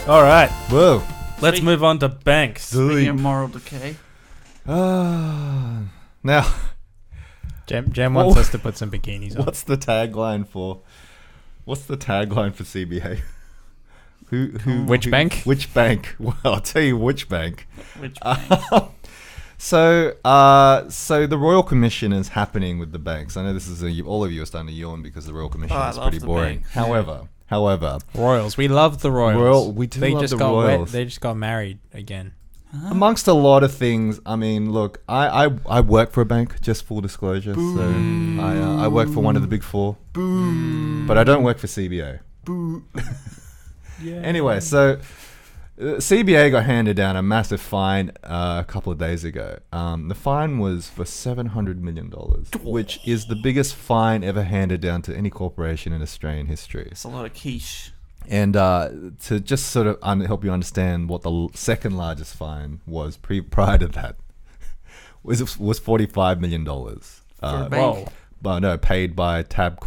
All right. Whoa. Let's move on to banks. Speaking of moral decay. Now, Jam wants us to put some bikinis on. what's the tagline for CBA? Which bank? Which bank? Well, I'll tell you which bank. Which bank? So the Royal Commission is happening with the banks. I know this is all of you are starting to yawn because the Royal Commission is pretty boring. However, Royals. We love the Royals. We do they love just the got Royals. They just got married again. Amongst a lot of things, I mean, look, I work for a bank, just full disclosure. Boo. So I work for one of the big four. Boo. But I don't work for CBA. Boo. Yeah. Anyway, so CBA got handed down a massive fine a couple of days ago. The fine was for $700 million, which is the biggest fine ever handed down to any corporation in Australian history. It's a lot of quiche. And to just sort of help you understand what the second largest fine was prior to that, was $45 million. For a bank. But no, paid by TAB,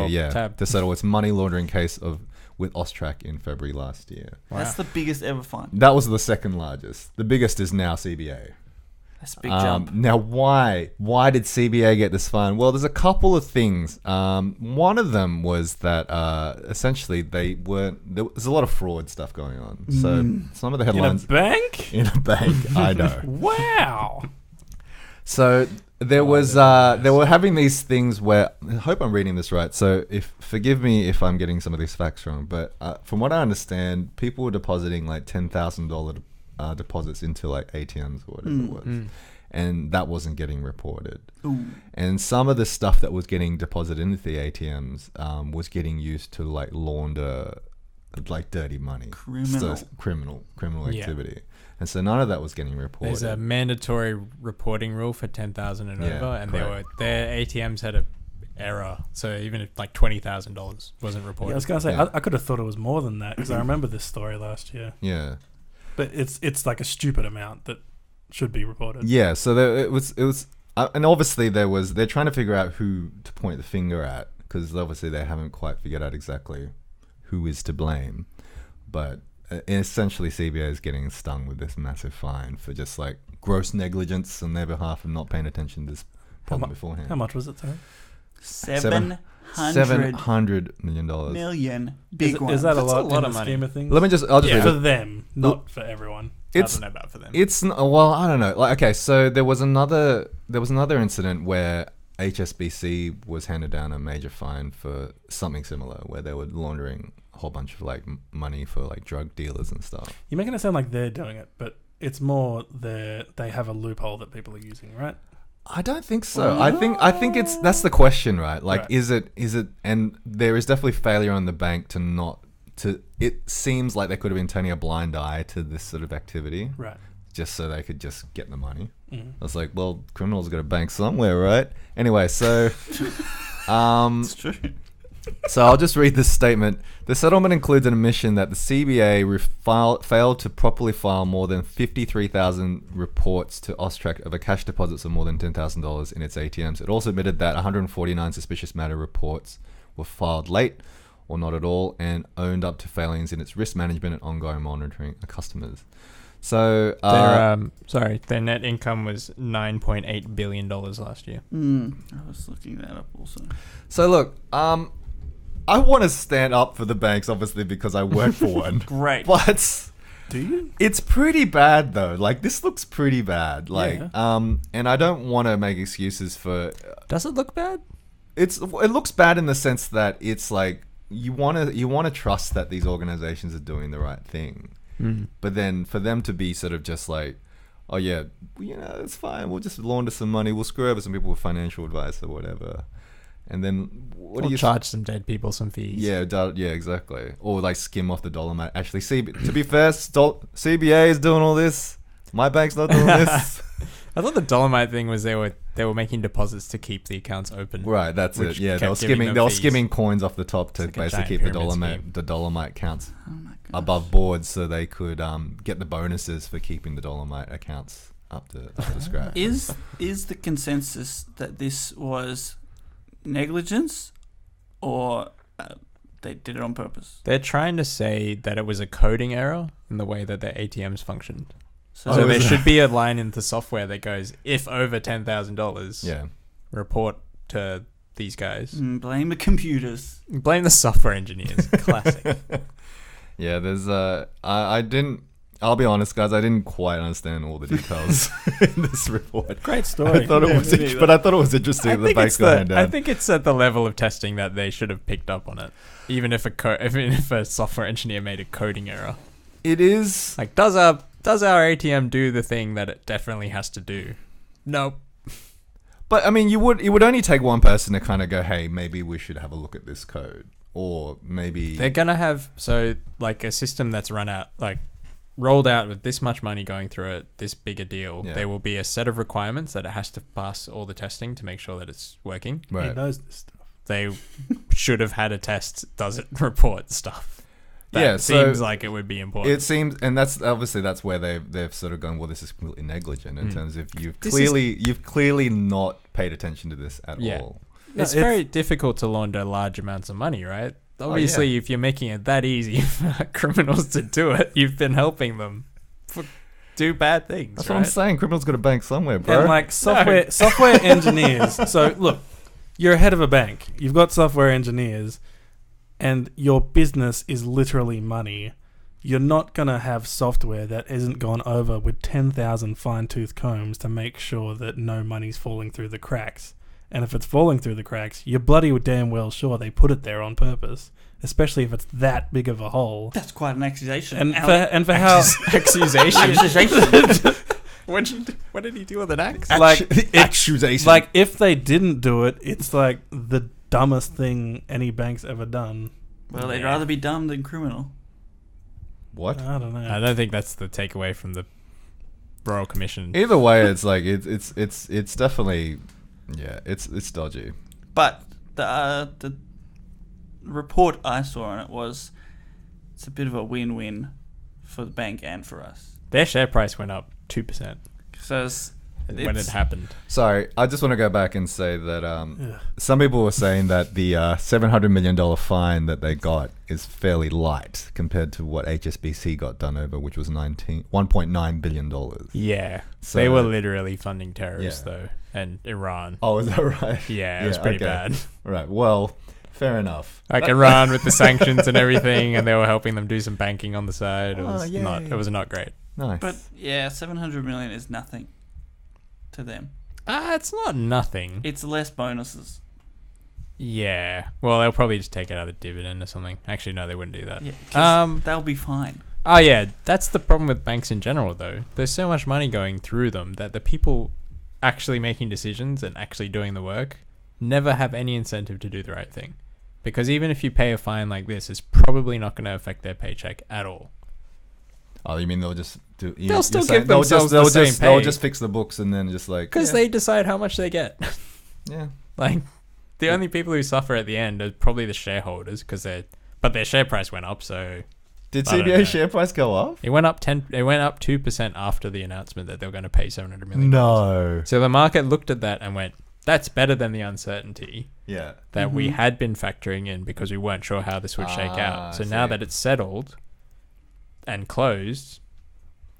yeah, Tab. to settle its money laundering case with Austrac in February last year. Wow. That's the biggest ever fine. That was the second largest. The biggest is now CBA. That's a big jump. Now, why did CBA get this fine? Well, there's a couple of things. One of them was that essentially there was a lot of fraud stuff going on. So some of the headlines In a bank? in a bank, I know. Wow. So there was they were having these things where, I hope I'm reading this right. So forgive me if I'm getting some of these facts wrong, but from what I understand, people were depositing like $10,000 deposits into like ATMs or whatever it was, and that wasn't getting reported. Ooh. And some of the stuff that was getting deposited into the ATMs was getting used to like launder like dirty money, Criminal. so criminal Yeah. activity. And so none of that was getting reported. There's a mandatory reporting rule for 10,000 and Yeah, over, and correct. their ATMs had a error. So even if like $20,000 wasn't Yeah, reported. I was gonna say Yeah. I could have thought it was more than that because I remember this story last year. Yeah. But it's like a stupid amount that should be reported. Yeah, so it was, and obviously they're trying to figure out who to point the finger at, because obviously they haven't quite figured out exactly who is to blame. But essentially CBA is getting stung with this massive fine for just like gross negligence on their behalf and not paying attention to this problem beforehand. How much was it, sorry? $700 million. Million. Big one. Is that a That's lot, a lot in of the money. scheme of things? I'll just read For it. them, not for everyone. I don't know about for them. Well, I don't know. Like, okay, so there was another incident where HSBC was handed down a major fine for something similar, where they were laundering a whole bunch of like money for like drug dealers and stuff. You're making it sound like they're doing it, but it's more they have a loophole that people are using, right? I don't think so. I think that's the question, right? Like, Right. is it, and there is definitely failure on the bank it seems like they could have been turning a blind eye to this sort of activity, Right. just so they could just get the money. Mhm. I was like, well, criminals got a bank somewhere, right? Anyway, so, It's true. so I'll just read this statement. The settlement includes an admission that the CBA failed to properly file more than 53,000 reports to Austrac over cash deposits of more than $10,000 in its ATMs. It also admitted that 149 suspicious matter reports were filed late or not at all, and owned up to failings in its risk management and ongoing monitoring of customers. So, their net income was $9.8 billion last year. I was looking that up also. so look, I want to stand up for the banks, obviously, because I work for one. Great. But Do you? it's pretty bad, though. Like, this looks pretty bad. Like, and I don't want to make excuses for. Does it look bad? It looks bad in the sense that it's like you want to trust that these organizations are doing the right thing, but then for them to be sort of just like, oh yeah, it's fine. We'll just launder some money. We'll screw over some people with financial advice or whatever, and then what do you charge some dead people some fees? Yeah, exactly. Or like skim off the dolomite. Actually, to be fair, CBA is doing all this. My bank's not doing this. I thought the Dolomite thing was they were making deposits to keep the accounts open. Right, that's it. Which Yeah, kept they giving them were fees. skimming coins off the top to It's like a basically giant keep pyramid the Dolomite counts Oh my god. above board, so they could get the bonuses for keeping the Dolomite accounts up to scratch. Is the consensus that this was negligence or they did it on purpose. They're trying to say that it was a coding error in the way that their ATMs functioned. So, So there should be a line in the software that goes, if over $10,000, Yeah. report to these guys. blame the computers. Blame the software engineers. Classic. Yeah, there's I didn't. I'll be honest, guys. I didn't quite understand all the details in this report. Great story. I thought it was, but I thought it was interesting. The banks got hand I down. think it's at the level of testing that they should have picked up on it. Even if a software engineer made a coding error. It is. Like, does our ATM do the thing that it definitely has to do? Nope. But I mean, it would only take one person to kind of go, hey, maybe we should have a look at this code, or maybe They're gonna have like a system that's rolled out with this much money going through it, this big a deal. Yeah. There will be a set of requirements that it has to pass all the testing to make sure that it's working. He right. knows this stuff. They should have had a test. Does it report stuff? That Yeah, so seems like it would be important. It seems, and that's where they've sort of gone. Well, this is completely negligent in terms of you've This clearly not paid attention to this at Yeah. all. It's very difficult to launder large amounts of money, right? Obviously, if you're making it that easy for criminals to do it, you've been helping them do bad things. That's right? what I'm saying. Criminals got to bank somewhere, bro. And like software engineers. So look, you're head of a bank. You've got software engineers, and your business is literally money. You're not gonna have software that isn't gone over with 10,000 fine-tooth combs to make sure that no money's falling through the cracks. And if it's falling through the cracks, you're bloody damn well sure they put it there on purpose. Especially if it's that big of a hole. That's quite an accusation. And for how accusation. What did he do with an axe? Accusation. Like if they didn't do it, it's like the dumbest thing any bank's ever done. Well, they'd rather be dumb than criminal. What? I don't know. I don't think that's the takeaway from the Royal Commission. Either way, it's like it's definitely it's dodgy. But the report I saw on it was it's a bit of a win-win for the bank and for us. Their share price went up 2% So when it happened. Sorry, I just want to go back and say that some people were saying that the $700 million fine that they got is fairly light compared to what HSBC got done over, which was $1.9 billion. Yeah. So- they were literally funding terrorists, though, and Iran. Oh, is that right? Yeah, it was pretty bad. Right. Well, fair enough. Like Iran with the sanctions and everything, and they were helping them do some banking on the side. It was yay. not. It was not great. Nice. But yeah, 700 million is nothing to them. It's not nothing. It's less bonuses. Yeah. Well, they'll probably just take it out of dividend or something. Actually, no, they wouldn't do that. Yeah, 'cause they'll be fine. Oh yeah, that's the problem with banks in general, though. There's so much money going through them that the people actually making decisions and actually doing the work never have any incentive to do the right thing. Because even if you pay a fine like this, it's probably not going to affect their paycheck at all. Oh, you mean they'll just do? They'll still give themselves the same pay. They'll just fix the books and then just like Because they decide how much they get. yeah. Like, the only people who suffer at the end are probably the shareholders, but their share price went up, so... Did I don't know. CBA share price go up? It went up 2% after the announcement that they were going to pay $700 million. No. So the market looked at that and went, that's better than the uncertainty Yeah. that we had been factoring in because we weren't sure how this would shake out. So I now see. that it's settled and closed,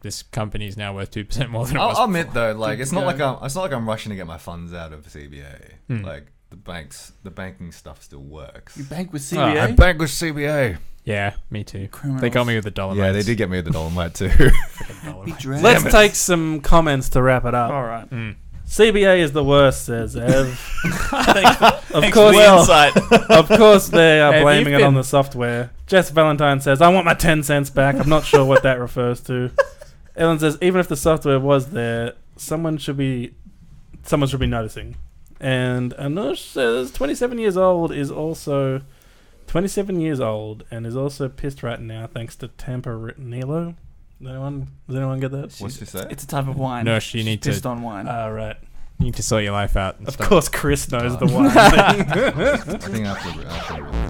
this company is now worth 2% more than it was I'll admit before. though, like it's not go. like I'm rushing to get my funds out of CBA. Hmm. Like the banking stuff still works. You bank with Oh, I CBA? I bank with CBA. Yeah, me too. Criminals. They got me with the dollar. Yeah, they did get me with the Dolomite too. Big drag. Let's take some comments to wrap it up. All right. CBA is the worst, says Ev. Of Thanks course, for the insight. of course, they are Ev, blaming you've it on been- the software. Jess Valentine says, "I want my 10 cents back." I'm not sure what that refers to. Ellen says, "Even if the software was there, someone should be noticing." And Anush says, 27 years old and is also pissed right now thanks to Tempranillo. Does anyone get that? What's she say? It's a type of wine. No, you She's need pissed to. on wine. Right. You need to sort your life out. And Of stuff. course, Chris knows the one thing. I think after